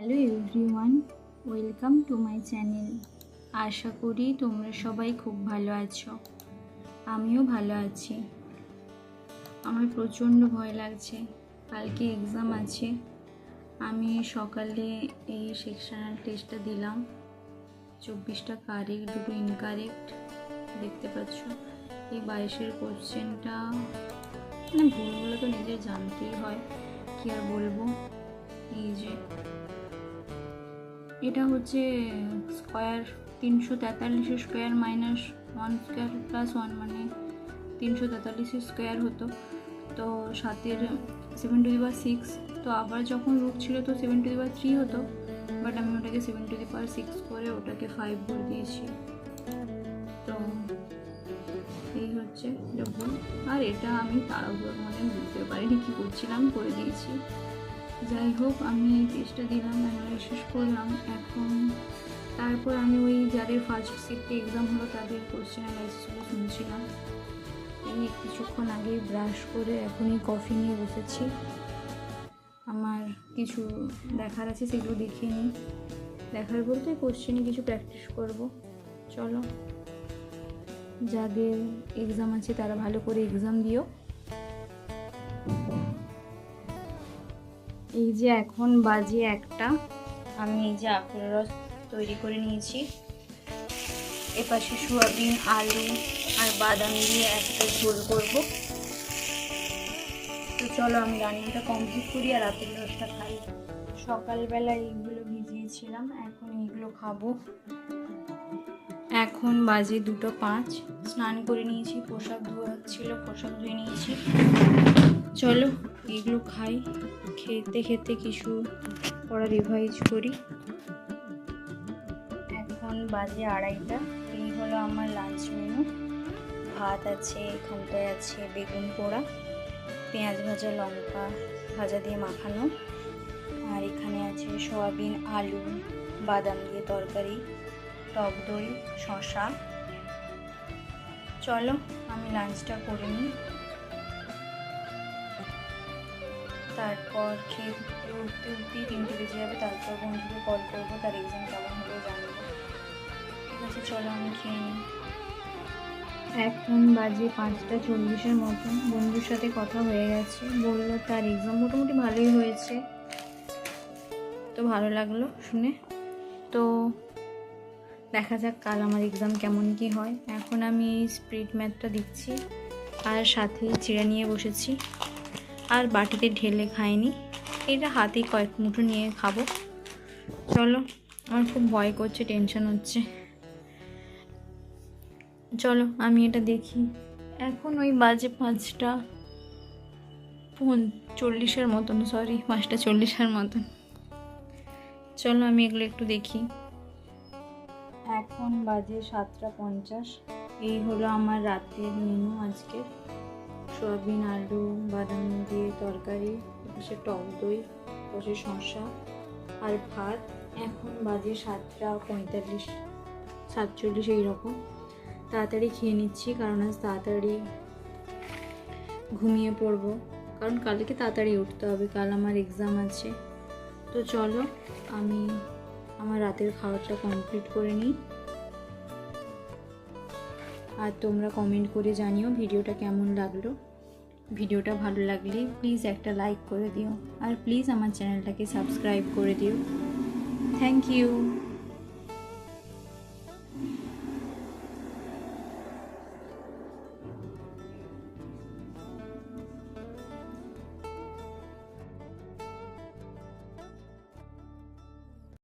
Hello everyone, welcome to my channel. আশা করি তোমরা সবাই খুব ভালো আছো। আমিও ভালো আছি। আমার প্রচণ্ড ভয় লাগছে, কালকে এক্সাম আছে। আমি সকালে এই সেকশনাল টেস্টটা দিলাম, 24টা কারেক্ট, 2টো ইনকারেক্ট। দেখতে পাচ্ছ এই 22-এর কোশ্চেনটা ভুলগুলো তো নিজের জানতেই হয়, কি আর বলবো। এই যে এটা হচ্ছে square 343 square minus 1 square plus 1 মানে 343 স্কোয়ার হতো। তো 7-এর 7⁶, তো আবার যখন রুট ছিল তো 7⁵ হতো, বাট আমি ওটাকে 7⁶ করে ওটাকে 5 করে দিয়েছি। তো এই হচ্ছে এটা ভুল, আর এটা আমি তাড়াহুড়োর মানে বুঝতে পারিনি কী করছিলাম, করে দিয়েছি। যাই হোক, আমি এই টেস্টটা দিলাম, অ্যানালাইসিস করলাম। এখন তারপর আমি ওই যাদের ফার্স্ট শিফটে এক্সাম হলো তাদের কোশ্চেন অ্যানালাইসিসগুলো শুনছিলাম। এই কিছুক্ষণ আগেই ব্রাশ করে এখনই কফি নিয়ে বসেছি। আমার কিছু দেখার আছে, সেগুলো দেখিয়ে নিই। দেখার বলতে কোশ্চেনে কিছু প্র্যাকটিস করব। চলো, যাদের এক্সাম আছে তারা ভালো করে এক্সাম দিও। এই যে এখন বাজে 1টা, আমি এই যে আপেল রস তৈরি করে নিয়েছি। এপাশে সোয়াবিন, আলু আর বাদাম দিয়ে একটা ঝোল করব। তো চলো আমি রান্নাটা কমপ্লিট করি আর আপেল রসটা খাই। সকালবেলা এইগুলো ভিজিয়েছিলাম, এখন এইগুলো খাবো। এখন বাজে 2:05, স্নান করে নিয়েছি, পোশাক ধোয়া ছিল, পোশাক ধুয়ে নিয়েছি। চলো এগুলো খাই, খেতে খেতে কিছু পড়া রিভাইজ করি। এখন বাজে 2:30। এই হলো আমার লাঞ্চ মেনু। ভাত আছে, এখানটায় আছে বেগুন পোড়া, পেঁয়াজ ভাজা, লঙ্কা ভাজা দিয়ে মাখানো, আর এখানে আছে সোয়াবিন, আলু, বাদাম দিয়ে তরকারি, টক দই, শসা। চলো আমি লাঞ্চটা করে নিই, তারপর খেয়ে উঠতে 3টে বেজে যাবে। তারপর বন্ধুকে কল করবো, তার এক্সাম কেমন হলো জানবো। ঠিক আছে, চলো আমি খেয়ে নিই। এখন বাজে 5:40 মতন। বন্ধুর সাথে কথা হয়ে গেছে, বললো তার এক্সাম মোটামুটি ভালোই হয়েছে, তো ভালো লাগলো শুনে। তো দেখা যাক কাল আমার এক্সাম কেমন কি হয়। এখন আমি এই স্প্রিট ম্যাথটা দিচ্ছি, আর সাথে চিড়া নিয়ে বসেছি, আর বাটিতে ঢেলে খাইনি, এটা হাতে কয়েক মুঠো নিয়ে খাবো। চলো, আমার খুব ভয় করছে, টেনশন হচ্ছে। চলো আমি এটা দেখি। এখন ওই বাজে 5:40 মতন, 5:40 মতন। চলো আমি এগুলো একটু দেখি। এখন বাজে 7:50। এই হলো আমার রাতের মেনু আজকে। সোয়াবিন, আলু, বাদাম দিয়ে তরকারি, পাশে টক দই, পাশে শসা আর ভাত। এখন বাজে 7:45, 7:40 এইরকম। তাড়াতাড়ি খেয়ে নিচ্ছি, কারণ আজ তাড়াতাড়ি ঘুমিয়ে পড়বো, কারণ কালকে তাড়াতাড়ি উঠতে হবে, কাল আমার এক্সাম আছে। তো চলো আমি আমার রাতের খাবারটা কমপ্লিট করে নিই। আর তোমরা কমেন্ট করে জানিও ভিডিওটা কেমন লাগলো। ভিডিওটা ভালো লাগলে প্লিজ একটা লাইক করে দিও, আর প্লিজ আমার চ্যানেলটাকে সাবস্ক্রাইব করে দিও। Thank you.